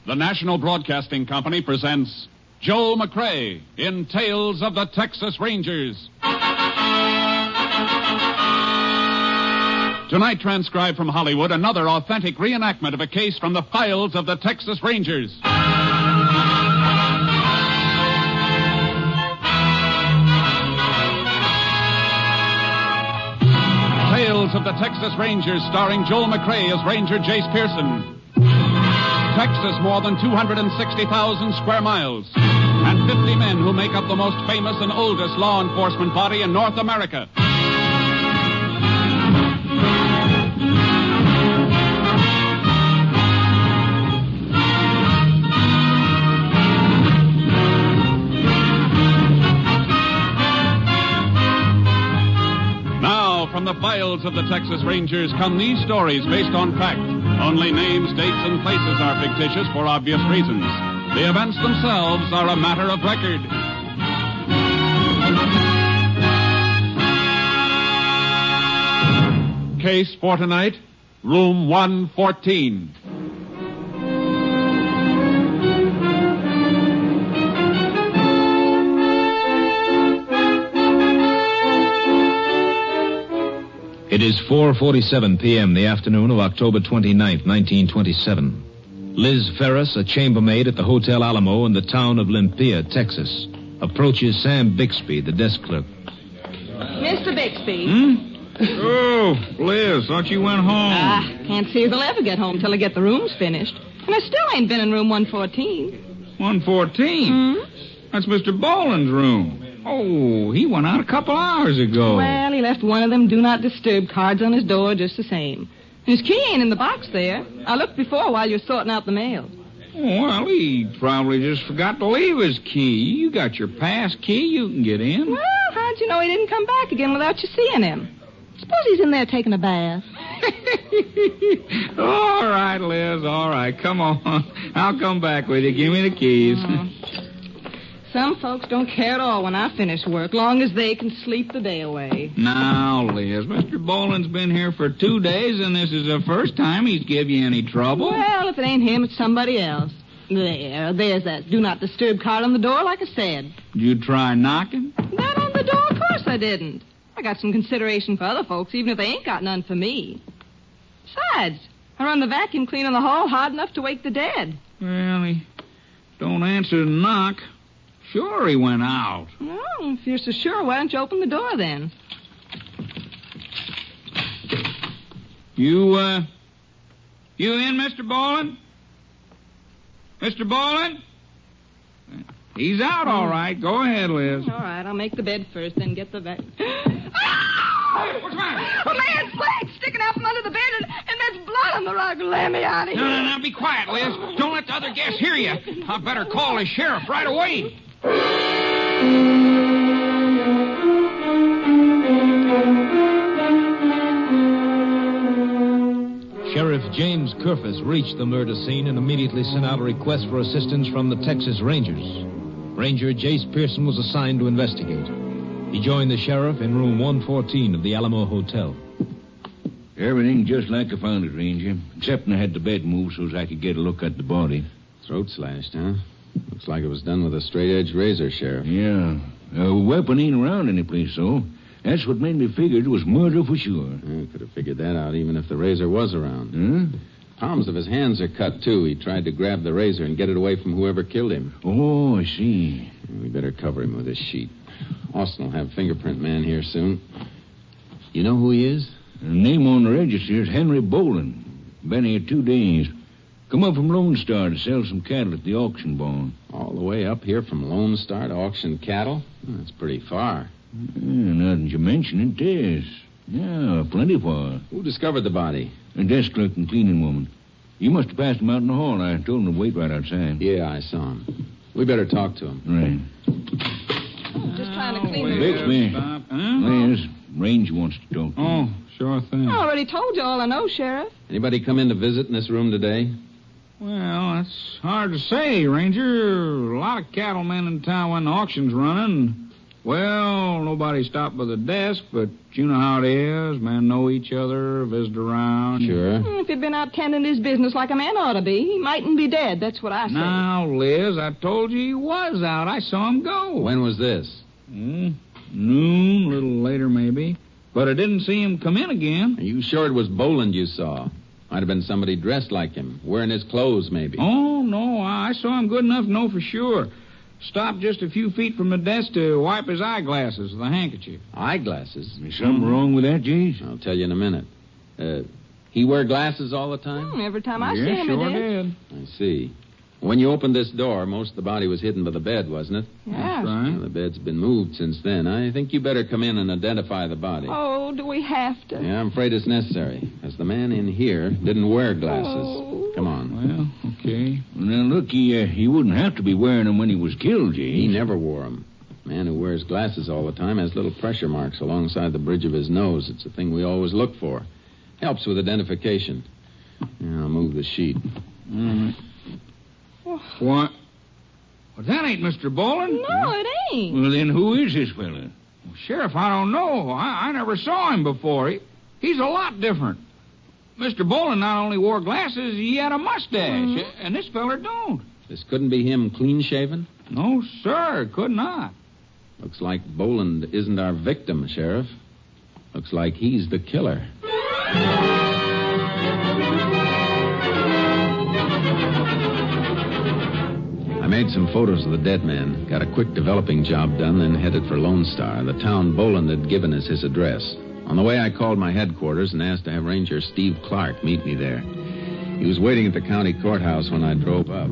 The National Broadcasting Company presents Joe McCrea in Tales of the Texas Rangers. Tonight, transcribed from Hollywood, another authentic reenactment of a case from the files of the Texas Rangers. Tales of the Texas Rangers, starring Joel McCrea as Ranger Jace Pearson. Texas, more than 260,000 square miles, and 50 men who make up the most famous and oldest law enforcement body in North America. Now, from the files of the Texas Rangers come these stories based on fact. Only names, dates, and places are fictitious for obvious reasons. The events themselves are a matter of record. Case for tonight, room 114. It is 4:47 p.m., the afternoon of October 29th, 1927. Liz Ferris, a chambermaid at the Hotel Alamo in the town of Limpia, Texas, approaches Sam Bixby, the desk clerk. Mr. Bixby. Oh, Liz, thought you went home. Can't see if I'll ever get home till I get the rooms finished. And I still ain't been in room 114. 114? That's Mr. Boland's room. Oh, he went out a couple hours ago. Well, he left one of them do not disturb cards on his door just the same. His key ain't in the box there. I looked before while you were sorting out the mail. Well, he probably just forgot to leave his key. You got your pass key. You can get in. Well, how'd you know he didn't come back again without you seeing him? Suppose he's in there taking a bath. All right, Liz, all right. Come on. I'll come back with you. Give me the keys. Some folks don't care at all when I finish work, long as they can sleep the day away. Now, Liz, Mr. Boland's been here for 2 days, and this is the first time he's give you any trouble. Well, if it ain't him, it's somebody else. There's that do not disturb card on the door, like I said. Did you try knocking? That on the door? Of course I didn't. I got some consideration for other folks, even if they ain't got none for me. Besides, I run the vacuum cleaner in the hall hard enough to wake the dead. Well, he don't answer the knock. Sure he went out. Well, if you're so sure, why don't you open the door then? You in, Mr. Boland? Mr. Boland? He's out, all right. Go ahead, Liz. All right, I'll make the bed first, then get the vacuum. What's the matter? A man's leg sticking out from under the bed, and there's blood on the rug. Let me out of here. No, be quiet, Liz. Don't let the other guests hear you. I better call the sheriff right away. Sheriff James Kerfus reached the murder scene and immediately sent out a request for assistance from the Texas Rangers. Ranger Jace Pearson was assigned to investigate. He joined the sheriff in room 114 of the Alamo Hotel. Everything just like I found it, Ranger, except I had the bed moved so I could get a look at the body. Throat slashed, huh? Looks like it was done with a straight-edge razor, Sheriff. Yeah. A weapon ain't around any place, though. That's what made me figure it was murder for sure. I could have figured that out even if the razor was around. Huh? Palms of his hands are cut, too. He tried to grab the razor and get it away from whoever killed him. Oh, I see. We better cover him with this sheet. Austin will have fingerprint man here soon. You know who he is? The name on the register is Henry Boland. Been here 2 days. Come up from Lone Star to sell some cattle at the auction barn. All the way up here from Lone Star to auction cattle? That's pretty far. Now that you mention it, yes. Yeah, plenty far. Who discovered the body? A desk clerk and cleaning woman. You must have passed him out in the hall. I told him to wait right outside. Yeah, I saw him. We better talk to him. Right. Just trying to clean the... Bixby. Liz, Ranger wants to talk to you. Oh, sure thing. I already told you all I know, Sheriff. Anybody come in to visit in this room today? Well, that's hard to say, Ranger. A lot of cattlemen in town when the auction's running. Well, nobody stopped by the desk, but you know how it is. Men know each other, visit around. Sure. If he'd been out tending his business like a man ought to be, he mightn't be dead. That's what I say. Now, Liz, I told you he was out. I saw him go. When was this? Noon, a little later maybe. But I didn't see him come in again. Are you sure it was Boland you saw? Might have been somebody dressed like him, wearing his clothes maybe. Oh, no, I saw him good enough to know for sure. Stopped just a few feet from the desk to wipe his eyeglasses with a handkerchief. Eyeglasses? Is something wrong with that, Jace? I'll tell you in a minute. He wear glasses all the time? Every time I see Yeah, him, sure he did. did. I see. When you opened this door, most of the body was hidden by the bed, wasn't it? Yeah. That's right. Well, the bed's been moved since then. I think you better come in and identify the body. Oh, do we have to? Yeah, I'm afraid it's necessary, as the man in here didn't wear glasses. Oh. Come on. Well, okay. Well, now, look, he wouldn't have to be wearing them when he was killed, Jace. He never wore them. A man who wears glasses all the time has little pressure marks alongside the bridge of his nose. It's a thing we always look for. Helps with identification. Yeah, I'll move the sheet. What? Well, that ain't Mr. Boland. No, it ain't. Well, then who is this fella? Sheriff, I don't know. I never saw him before. He's a lot different. Mr. Boland not only wore glasses, he had a mustache. And this feller don't. This couldn't be him clean-shaven? No, sir, could not. Looks like Boland isn't our victim, Sheriff. Looks like he's the killer. I made some photos of the dead man, got a quick developing job done, then headed for Lone Star, the town Boland had given us his address. On the way, I called my headquarters and asked to have Ranger Steve Clark meet me there. He was waiting at the county courthouse when I drove up.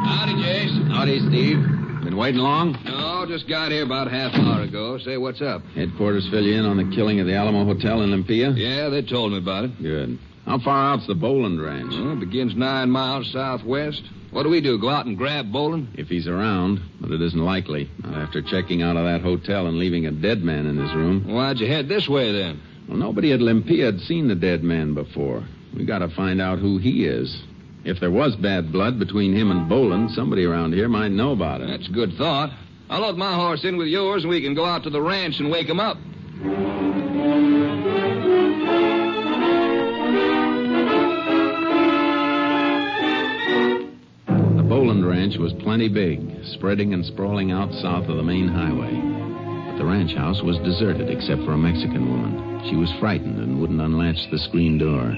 Howdy, Jace. Howdy, Steve. Been waiting long? No, just got here about half an hour ago. Say, what's up? Headquarters fill you in on the killing of the Alamo Hotel in Olympia? Yeah, they told me about it. Good. How far out's the Boland ranch? Well, it begins 9 miles southwest. What do we do, go out and grab Boland? If he's around, but it isn't likely. Not after checking out of that hotel and leaving a dead man in his room. Why'd you head this way, then? Well, nobody at Olympia had seen the dead man before. We got to find out who he is. If there was bad blood between him and Boland, somebody around here might know about it. That's a good thought. I'll load my horse in with yours, and we can go out to the ranch and wake him up. The Boland ranch was plenty big, spreading and sprawling out south of the main highway. But the ranch house was deserted except for a Mexican woman. She was frightened and wouldn't unlatch the screen door.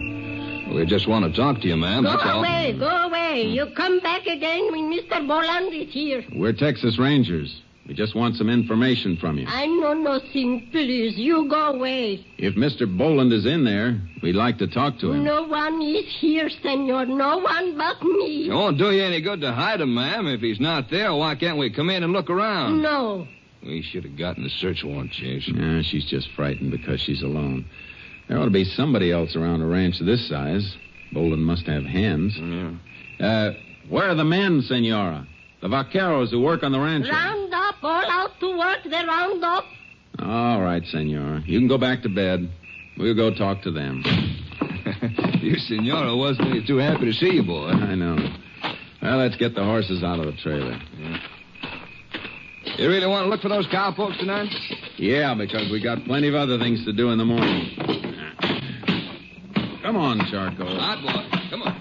We just want to talk to you, ma'am, Go that's all. Go away. You come back again when Mr. Boland is here. We're Texas Rangers. We just want some information from you. I know nothing, please. You go away. If Mr. Boland is in there, we'd like to talk to him. No one is here, senor. No one but me. It won't do you any good to hide him, ma'am. If he's not there, why can't we come in and look around? No. We should have gotten a search warrant, Chase. Yeah, she's just frightened because she's alone. There ought to be somebody else around a ranch this size. Boland must have hands. Yeah. Where are the men, senora? The vaqueros who work on the ranch. Round up, all out to work, they round up. All right, senora. You can go back to bed. We'll go talk to them. Your senora wasn't really too happy to see you, boy. I know. Well, let's get the horses out of the trailer. You really want to look for those cowpokes tonight? Yeah, because we got plenty of other things to do in the morning. Come on, Charcoal. All right, boy. Come on.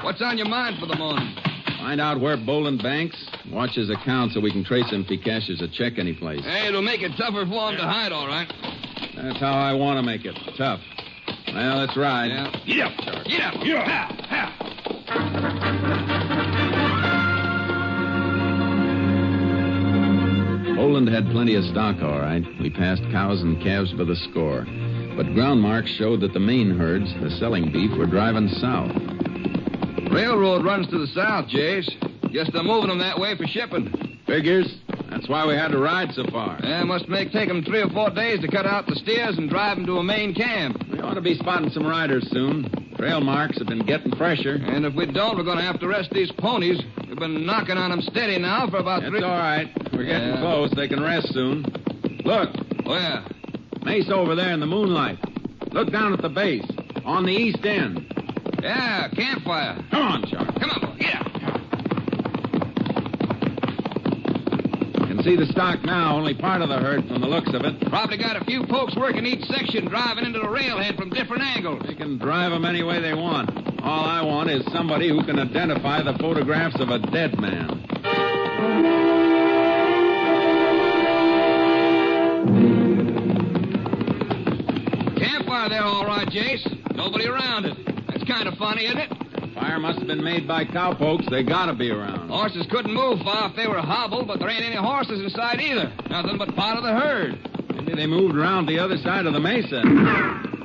What's on your mind for the morning? Find out where Boland banks. Watch his account so we can trace him if he cashes a check anyplace. Hey, it'll make it tougher for him to hide, all right. That's how I want to make it. Tough. Well, let's ride. Yeah. Get up, Charcoal. Get up. Get up. Ha, Boland had plenty of stock, all right. We passed cows and calves by the score. But ground marks showed that the main herds, the selling beef, were driving south. Railroad runs to the south, Jace. Guess they're moving them that way for shipping. Figures. That's why we had to ride so far. Yeah, must take them 3 or 4 days to cut out the steers and drive them to a main camp. We ought to be spotting some riders soon. Trail marks have been getting fresher. And if we don't, we're going to have to rest these ponies. We've been knocking on them steady now for about It's all right. We're getting Yeah. close. They can rest soon. Look, Oh, yeah. Mace over there in the moonlight. Look down at the base, on the east end. Yeah, campfire. Come on, Charlie. Come on, boy. Get up. see the stock now, only part of the herd from the looks of it. Probably got a few folks working each section, driving into the railhead from different angles. They can drive them any way they want. All I want is somebody who can identify the photographs of a dead man. Campfire there, all right, Jace. Nobody around it. That's kind of funny, isn't it? Fire must have been made by cowpokes. They gotta be around. Horses couldn't move far if they were hobbled, but there ain't any horses in sight either. Nothing but part of the herd. Maybe they moved around the other side of the mesa.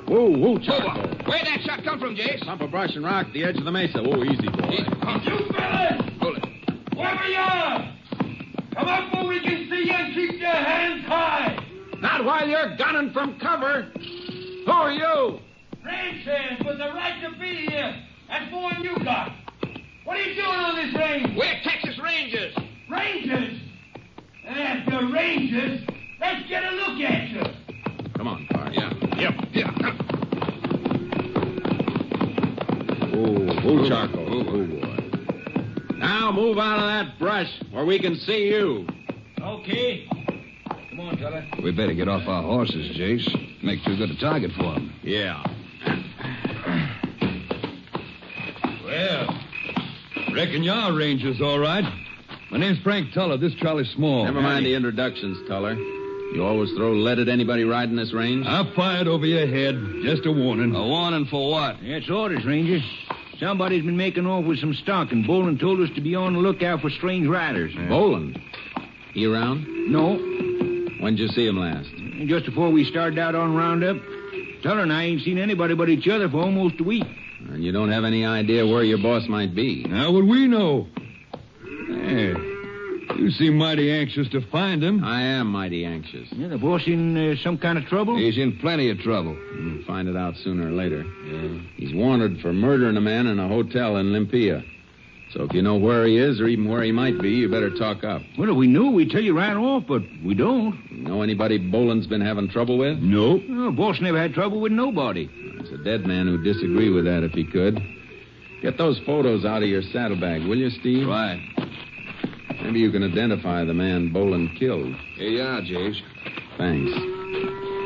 Whoa, Charcoal. Where'd that shot come from, Jace? Clump of brush and rock at the edge of the mesa. Whoa, easy, boy. You fellas! Hold it. Wherever you are! Come up where we can see you and keep your hands high! Not while you're gunning from cover. Who are you? Ranch hands with the right to be here. That's more than you got. What are you doing on this range? We're Texas Rangers. Rangers? If you're Rangers, let's get a look at you. Come on, Clark. Yeah. Oh, Charcoal. Oh, boy. Now move out of that brush where we can see you. Okay. Come on, fella. We better get off our horses, Jace. Make too good a target for them. Yeah. Well, reckon y'all Rangers, all right. My name's Frank Tuller. This Charlie Small. Never mind the introductions, Tuller. You always throw lead at anybody riding this range? I fired over your head. Just a warning. A warning for what? That's orders, Ranger. Somebody's been making off with some stock, and Boland told us to be on the lookout for strange riders. Boland? He around? No. When'd you see him last? Just before we started out on Roundup. Tuller and I ain't seen anybody but each other for almost a week. And you don't have any idea where your boss might be? How would we know? Hey, you seem mighty anxious to find him. I am mighty anxious. Yeah, the boss in some kind of trouble? He's in plenty of trouble. We'll find it out sooner or later. Yeah. He's wanted for murdering a man in a hotel in Olympia. So if you know where he is or even where he might be, you better talk up. Well, if we knew, we'd tell you right off, but we don't. Know anybody Boland's been having trouble with? Nope. No, boss never had trouble with nobody. It's a dead man who'd disagree with that if he could. Get those photos out of your saddlebag, will you, Steve? Right. Maybe you can identify the man Boland killed. Here you are, Jace. Thanks.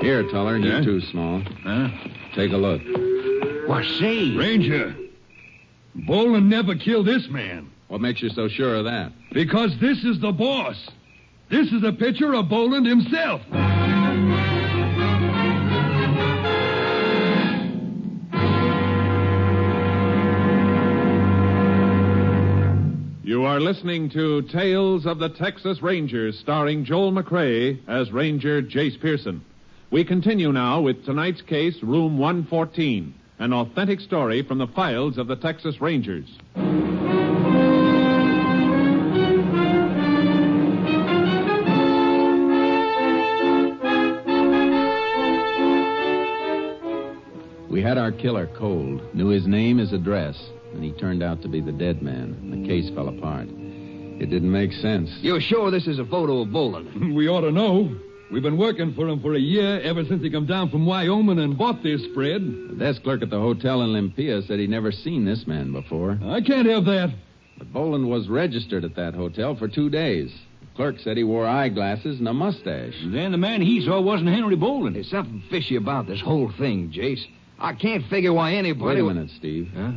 Here, Tuller, Yeah? you too, Small. Huh? Take a look. What, say? Ranger, Boland never killed this man. What makes you so sure of that? Because this is the boss. This is a picture of Boland himself. You are listening to Tales of the Texas Rangers, starring Joel McCrea as Ranger Jace Pearson. We continue now with tonight's case, Room 114, an authentic story from the files of the Texas Rangers. We had our killer cold, knew his name, his address, and he turned out to be the dead man, and the case fell apart. It didn't make sense. You're sure this is a photo of Boland? We ought to know. We've been working for him for a year, ever since he come down from Wyoming and bought this spread. The desk clerk at the hotel in Olympia said he'd never seen this man before. I can't have that. But Boland was registered at that hotel for 2 days. The clerk said he wore eyeglasses and a mustache. Then the man he saw wasn't Henry Boland. There's something fishy about this whole thing, Jace. I can't figure why anybody... Wait a minute, Steve. Huh?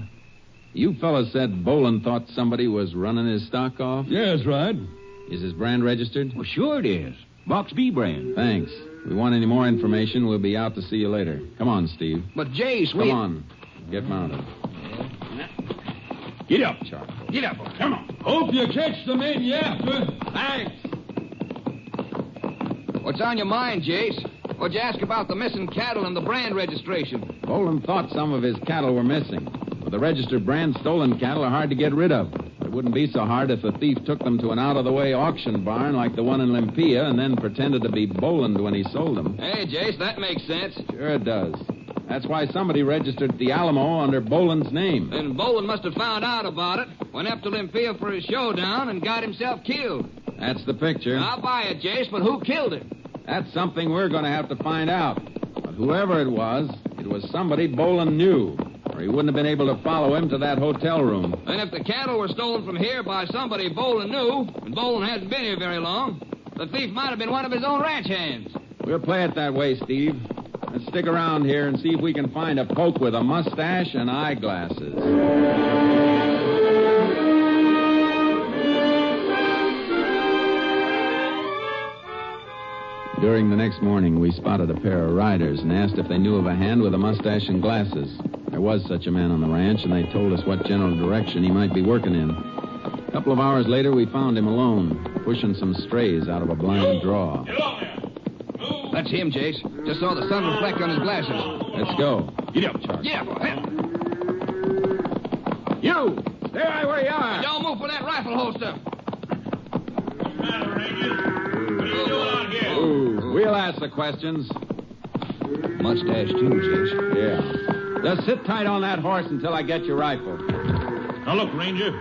You fellas said Boland thought somebody was running his stock off? Yes, right. Is his brand registered? Well, sure it is. Box B brand. Thanks. If we want any more information, we'll be out to see you later. Come on, Steve. But, Jace, Come on. Get mounted. Get up. Charcoal. Get up. Come on. Hope you catch the man you after. Thanks. What's on your mind, Jace? What'd you ask about the missing cattle and the brand registration? Boland thought some of his cattle were missing. With the registered brand, stolen cattle are hard to get rid of. It wouldn't be so hard if a thief took them to an out-of-the-way auction barn like the one in Olympia and then pretended to be Boland when he sold them. Hey, Jace, that makes sense. Sure it does. That's why somebody registered at the Alamo under Boland's name. Then Boland must have found out about it, went up to Olympia for his showdown, and got himself killed. That's the picture. I'll buy it, Jace, but who killed him? That's something we're going to have to find out. But whoever it was somebody Boland knew, or he wouldn't have been able to follow him to that hotel room. And if the cattle were stolen from here by somebody Boland knew, and Boland hasn't been here very long, The thief might have been one of his own ranch hands. We'll play it that way, Steve. Let's stick around here and see if we can find a poke with a mustache and eyeglasses. During the next morning, we spotted a pair of riders and asked if they knew of a hand with a mustache and glasses. There was such a man on the ranch, and they told us what general direction he might be working in. A couple of hours later, we found him alone, pushing some strays out of a blind draw. That's him, Jace. Just saw the sun reflect on his glasses. Let's go. Get up, Charlie. Yeah, boy. You! Stay right where you are. Don't move for that rifle holster. What's the matter, Ranger? What are you doing out here? Ooh, we'll ask the questions. Mustache, too, Jace. Yeah. Just sit tight on that horse until I get your rifle. Now, look, Ranger.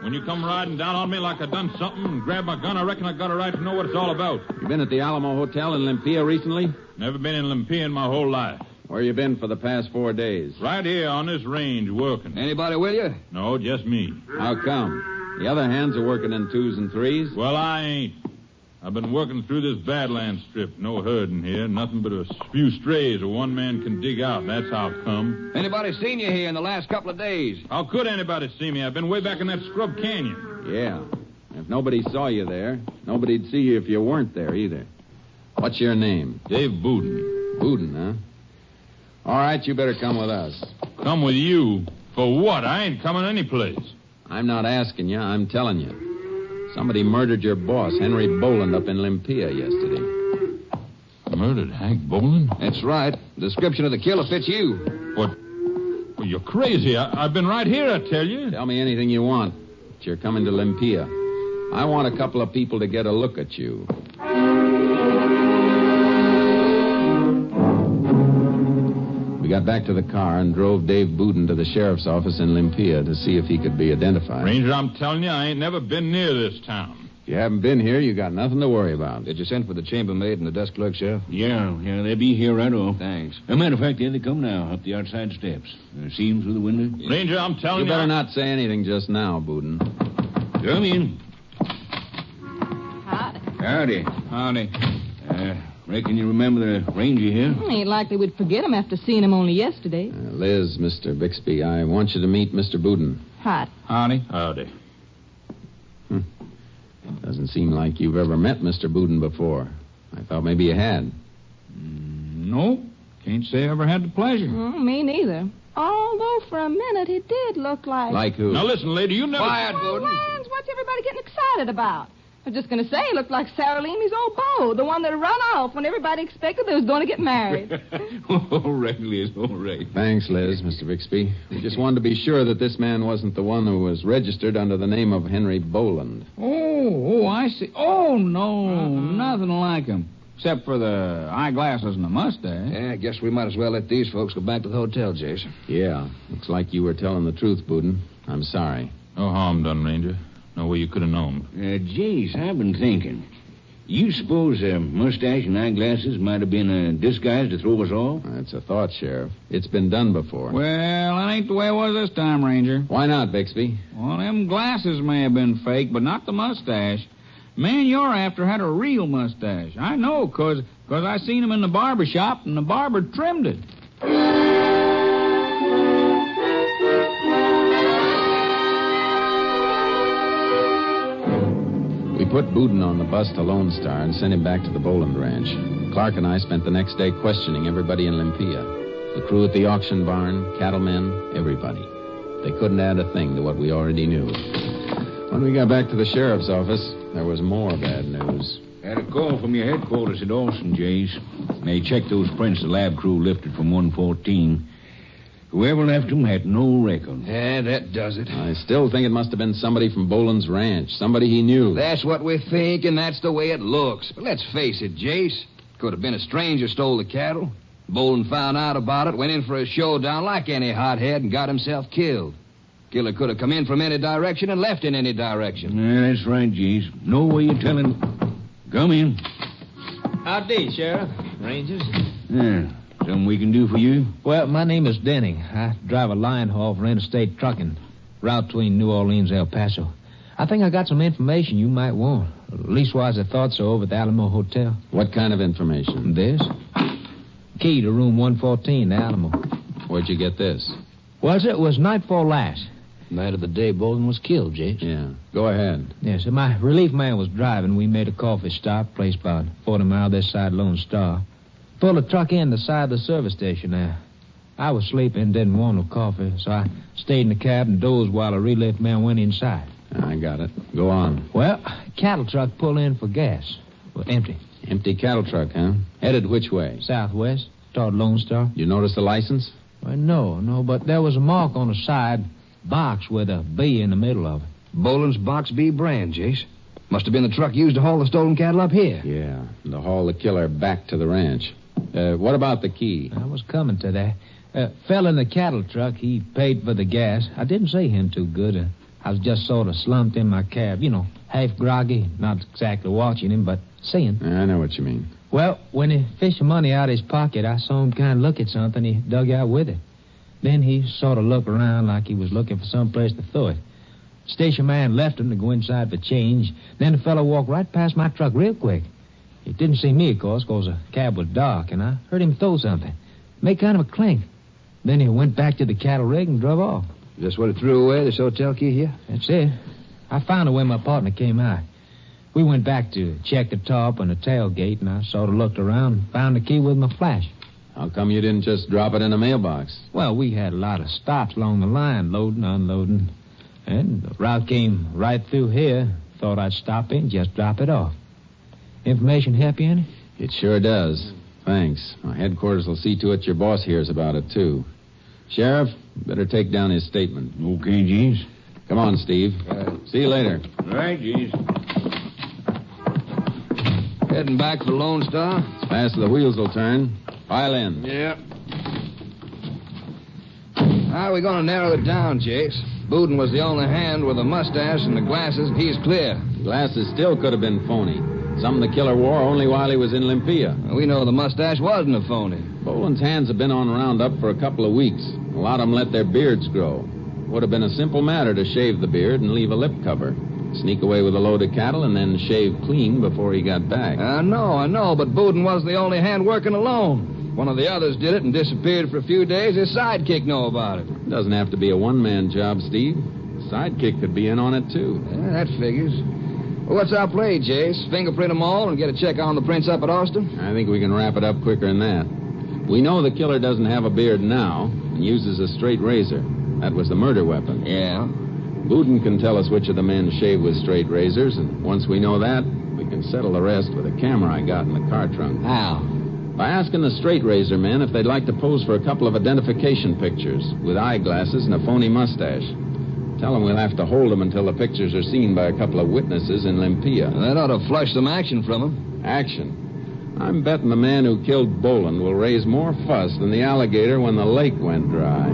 When you come riding down on me like I done something and grab my gun, I reckon I got a right to know what it's all about. You been at the Alamo Hotel in Limpia recently? Never been in Limpia in my whole life. Where you been for the past 4 days? Right here on this range working. Anybody with you? No, just me. How come? The other hands are working in 2s and 3s? Well, I ain't. I've been working through this Badlands strip. No herding here. Nothing but a few strays a one man can dig out. That's how it come. Anybody seen you here in the last couple of days? How could anybody see me? I've been way back in that scrub canyon. Yeah. If nobody saw you there, nobody'd see you if you weren't there either. What's your name? Dave Bouden. Bouden, huh? All right, you better come with us. Come with you? For what? I ain't coming any place. I'm not asking you, I'm telling you. Somebody murdered your boss, Henry Boland, up in Limpia yesterday. Murdered Hank Boland? That's right. The description of the killer fits you. What? Well, you're crazy. I've been right here, I tell you. Tell me anything you want. But you're coming to Limpia. I want a couple of people to get a look at you. We got back to the car and drove Dave Bouden to the sheriff's office in Limpia to see if he could be identified. Ranger, I'm telling you, I ain't never been near this town. If you haven't been here, you got nothing to worry about. Did you send for the chambermaid and the desk clerk, Sheriff? Yeah, they'll be here right off. Thanks. As a matter of fact, there they come now, up the outside steps. See them through the window? Ranger, I'm telling you... You better not say anything just now, Bouden. Come in. Howdy. Howdy. Reckon you remember the ranger here? Ain't likely we'd forget him after seeing him only yesterday. Liz, Mr. Bixby, I want you to meet Mr. Bouden. Hot. Howdy. Howdy. Doesn't seem like you've ever met Mr. Bouden before. I thought maybe you had. No. Can't say I ever had the pleasure. Me neither. Although for a minute he did look like... Like who? Now listen, lady, you never... Quiet, Oh, Bouden. Lance, what's everybody getting excited about? I was just going to say he looked like Sarah Leamy's old beau, the one that run off when everybody expected they was going to get married. All right, Liz, all right. Thanks, Liz, Mr. Bixby. We just wanted to be sure that this man wasn't the one who was registered under the name of Henry Boland. Oh, I see. Oh, no, nothing like him. Except for the eyeglasses and the mustache. Yeah, I guess we might as well let these folks go back to the hotel, Jason. Yeah, looks like you were telling the truth, Bouden. I'm sorry. No harm done, Ranger. No way you could have known. Jace, I've been thinking. You suppose mustache and eyeglasses might have been a disguise to throw us off? That's a thought, Sheriff. It's been done before. Well, that ain't the way it was this time, Ranger. Why not, Bixby? Well, them glasses may have been fake, but not the mustache. Man you're after had a real mustache. I know, 'cause I seen him in the barber shop, and the barber trimmed it. We put Bouden on the bus to Lone Star and sent him back to the Boland Ranch. Clark and I spent the next day questioning everybody in Limpia. The crew at the auction barn, cattlemen, everybody. They couldn't add a thing to what we already knew. When we got back to the sheriff's office, there was more bad news. Had a call from your headquarters at Austin, Jace. They checked those prints the lab crew lifted from 114. Whoever left them had no record. Yeah, that does it. I still think it must have been somebody from Boland's ranch, somebody he knew. That's what we think, and that's the way it looks. But let's face it, Jace. Could have been a stranger stole the cattle. Boland found out about it, went in for a showdown like any hothead, and got himself killed. Killer could have come in from any direction and left in any direction. Yeah, that's right, Jace. No way you're telling... Come in. Howdy, Sheriff. Rangers. Yeah. Something we can do for you? Well, my name is Denning. I drive a line haul for Interstate Trucking. Route between New Orleans and El Paso. I think I got some information you might want. Leastwise, I thought so over at the Alamo Hotel. What kind of information? This? Key to room 114, the Alamo. Where'd you get this? Well, it was nightfall last. Night of the day Bolin was killed, Jace. Yeah. Go ahead. Yes, my relief man was driving. We made a coffee stop, place about 40 miles this side Lone Star. Pulled the truck in the side of the service station there. I was sleeping, didn't want no coffee, so I stayed in the cab and dozed while the relief man went inside. I got it. Go on. Well, cattle truck pulled in for gas. Well, empty. Empty cattle truck, huh? Headed which way? Southwest, toward Lone Star. You notice the license? Well, no, but there was a mark on the side, box with a B in the middle of it. Bolin's Box B brand, Jace. Must have been the truck used to haul the stolen cattle up here. Yeah, to haul the killer back to the ranch. What about the key? I was coming to that. Fell in the cattle truck. He paid for the gas. I didn't see him too good. I was just sort of slumped in my cab, half groggy, not exactly watching him, but seeing. I know what you mean. Well, when he fished the money out of his pocket, I saw him kind of look at something he dug out with it. Then he sort of looked around like he was looking for some place to throw it. Station man left him to go inside for change. Then the fellow walked right past my truck real quick. He didn't see me, of course, because the cab was dark, and I heard him throw something. Make kind of a clink. Then he went back to the cattle rig and drove off. Just what he threw away, this hotel key here? That's it. I found out when my partner came out. We went back to check the top and the tailgate, and I sort of looked around and found the key with my flash. How come you didn't just drop it in a mailbox? Well, we had a lot of stops along the line, loading, unloading. And the route came right through here. Thought I'd stop in, just drop it off. Information help you any? It sure does. Thanks. My headquarters will see to it your boss hears about it, too. Sheriff, better take down his statement. Okay, Jeeves. Come on, Steve. See you later. All right, Jeeves. Heading back for Lone Star? As fast as the wheels will turn. Pile in. Yeah. How are we going to narrow it down, Jace? Boudin was the only hand with a mustache and the glasses, and he's clear. Glasses still could have been phony. Some the killer wore only while he was in Olympia. We know the mustache wasn't a phony. Boland's hands have been on Roundup for a couple of weeks. A lot of them let their beards grow. Would have been a simple matter to shave the beard and leave a lip cover. Sneak away with a load of cattle and then shave clean before he got back. I know, but Boudin wasn't the only hand working alone. One of the others did it and disappeared for a few days. His sidekick know about it. Doesn't have to be a one-man job, Steve. Sidekick could be in on it, too. Yeah, that figures. Well, what's our play, Jace? Fingerprint them all and get a check on the prints up at Austin? I think we can wrap it up quicker than that. We know the killer doesn't have a beard now and uses a straight razor. That was the murder weapon. Yeah. Boudin can tell us which of the men shaved with straight razors, and once we know that, we can settle the rest with a camera I got in the car trunk. How? By asking the straight razor men if they'd like to pose for a couple of identification pictures with eyeglasses and a phony mustache. Tell them we'll have to hold them until the pictures are seen by a couple of witnesses in Olympia. That ought to flush some action from them. Action? I'm betting the man who killed Boland will raise more fuss than the alligator when the lake went dry.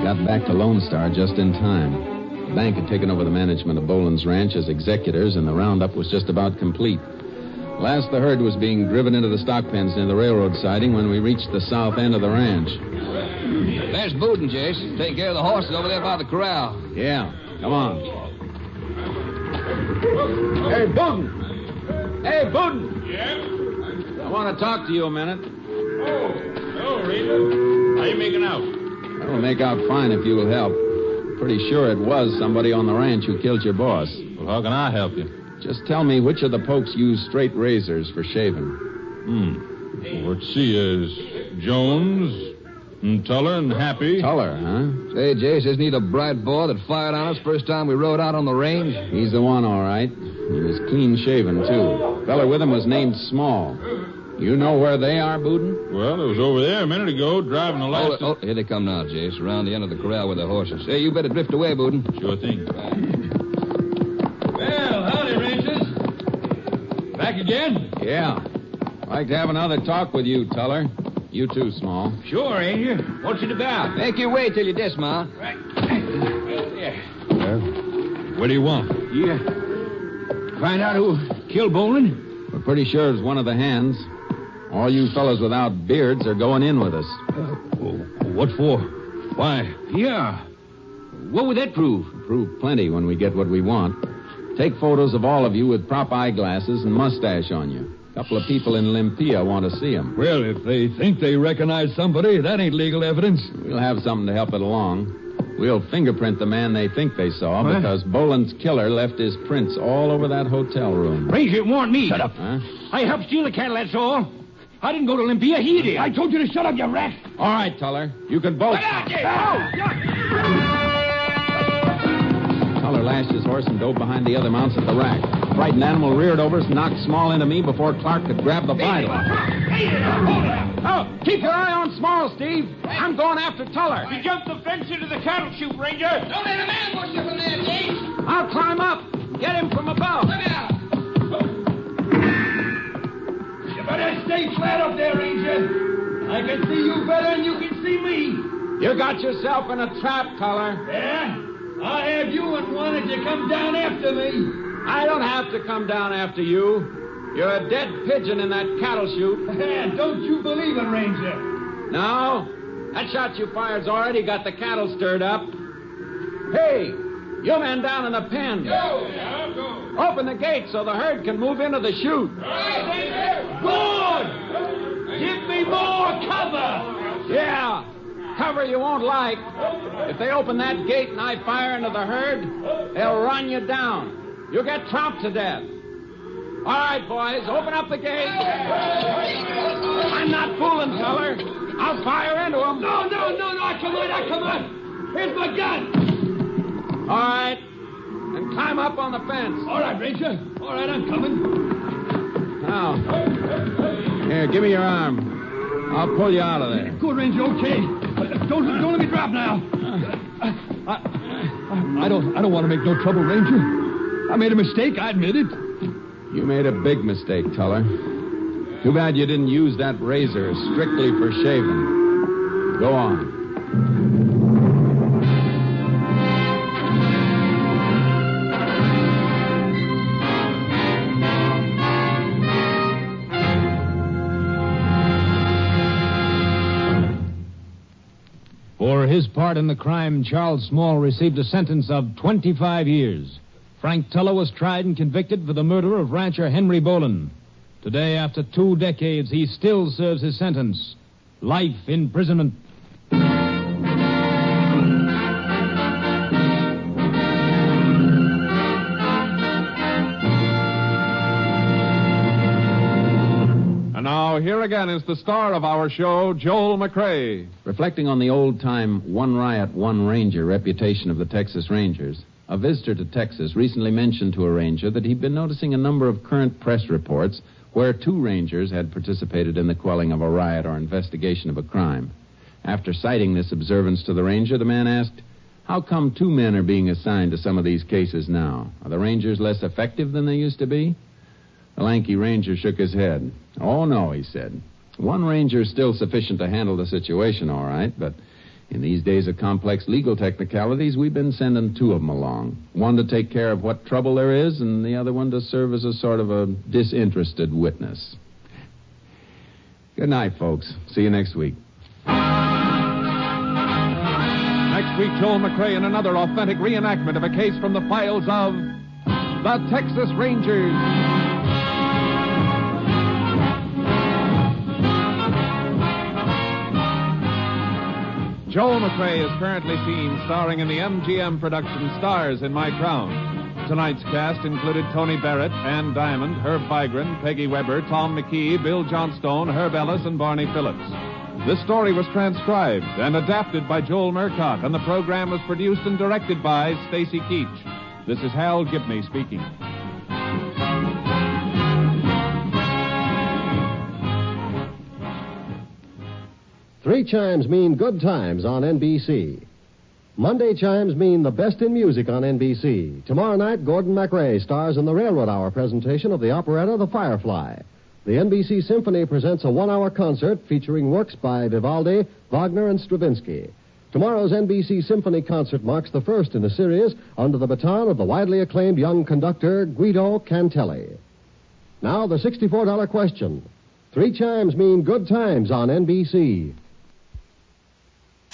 Got back to Lone Star just in time. The bank had taken over the management of Boland's ranch as executors, and the roundup was just about complete. Last the herd was being driven into the stock pens near the railroad siding when we reached the south end of the ranch. There's Boudin, Jace. Taking care of the horses over there by the corral. Yeah, come on. Hey, Boudin! Hey, Boudin! Yeah? I want to talk to you a minute. Oh, hello, Ranger. How you making out? I'll make out fine if you will help. Pretty sure it was somebody on the ranch who killed your boss. Well, how can I help you? Just tell me which of the pokes used straight razors for shaving. Well, let's see. Jones, and Tuller, and Happy. Tuller, huh? Say, Jace, isn't he the bright boy that fired on us first time we rode out on the range? He's the one, all right. He was clean shaven, too. The fella with him was named Small. You know where they are, Boudin? Well, it was over there a minute ago, driving the last... Oh, here they come now, Jace, around the end of the corral with their horses. Hey, you better drift away, Boudin. Sure thing. Well, howdy, Rangers. Back again? Yeah. I'd like to have another talk with you, Tuller. You too, Small. Sure, Ranger. What's it about? Make your way till you dismount. Right. What do you want? Yeah. Find out who killed Boland? We're pretty sure it's one of the hands. All you fellas without beards are going in with us. What for? Why? Yeah. What would that prove? Prove plenty when we get what we want. Take photos of all of you with prop eyeglasses and mustache on you. A couple of people in Olympia want to see them. Well, if they think they recognize somebody, that ain't legal evidence. We'll have something to help it along. We'll fingerprint the man they think they saw because Boland's killer left his prints all over that hotel room. Ranger, it warned me. Shut up. Huh? I helped steal the cattle, that's all. I didn't go to Olympia. He did. I told you to shut up, you rat. All right, Tuller. You can both. Tuller lashed his horse and dove behind the other mounts at the rack. The frightened animal reared over us and knocked Small into me before Clark could grab the bridle. Oh, keep your eye on Small, Steve. I'm going after Tuller. He jumped the fence into the cattle chute, Ranger. Don't let him ambush you from there, Jake. I'll climb up. Get him from above. Look out. You better stay flat up there, Ranger. I can see you better than you can see me. You got yourself in a trap, Tuller. Yeah? I'll have you in one if you come down after me. I don't have to come down after you. You're a dead pigeon in that cattle chute. Don't you believe it, Ranger? No. That shot you fired's already got the cattle stirred up. Hey, you men down in the pen. Go. Open the gate so the herd can move into the chute. Good! Give me more cover! Yeah. Cover you won't like. If they open that gate and I fire into the herd, they'll run you down. You'll get tromped to death. All right, boys, open up the gate. I'm not fooling, Tuller. I'll fire into them. No, come on. Here's my gun. All right. And climb up on the fence. All right, Ranger. All right, I'm coming. Now, here, give me your arm. I'll pull you out of there. Good, Ranger, okay. Don't let me drop now. I don't want to make no trouble, Ranger. I made a mistake, I admit it. You made a big mistake, Tuller. Too bad you didn't use that razor strictly for shaving. Go on. For his part in the crime, Charles Small received a sentence of 25 years. Frank Tuller was tried and convicted for the murder of rancher Henry Boland. Today, after 2 decades, he still serves his sentence. Life imprisonment. And now, here again is the star of our show, Joel McCrea. Reflecting on the old-time one riot, one ranger reputation of the Texas Rangers, a visitor to Texas recently mentioned to a ranger that he'd been noticing a number of current press reports where 2 rangers had participated in the quelling of a riot or investigation of a crime. After citing this observance to the ranger, the man asked, "How come 2 men are being assigned to some of these cases now? Are the rangers less effective than they used to be?" The lanky ranger shook his head. "Oh, no," he said. "1 ranger is still sufficient to handle the situation, all right, but in these days of complex legal technicalities, we've been sending 2 of them along. One to take care of what trouble there is, and the other one to serve as a sort of a disinterested witness." Good night, folks. See you next week. Next week, Joel McCrea in another authentic reenactment of a case from the files of the Texas Rangers. Joel McCrea is currently seen starring in the MGM production Stars in My Crown. Tonight's cast included Tony Barrett, Ann Diamond, Herb Vigran, Peggy Weber, Tom McKee, Bill Johnstone, Herb Ellis, and Barney Phillips. This story was transcribed and adapted by Joel Murcott, and the program was produced and directed by Stacy Keach. This is Hal Gibney speaking. Three chimes mean good times on NBC. Monday chimes mean the best in music on NBC. Tomorrow night, Gordon MacRae stars in the Railroad Hour presentation of the operetta The Firefly. The NBC Symphony presents a 1-hour concert featuring works by Vivaldi, Wagner, and Stravinsky. Tomorrow's NBC Symphony concert marks the first in a series under the baton of the widely acclaimed young conductor Guido Cantelli. Now, the $64 question. Three chimes mean good times on NBC.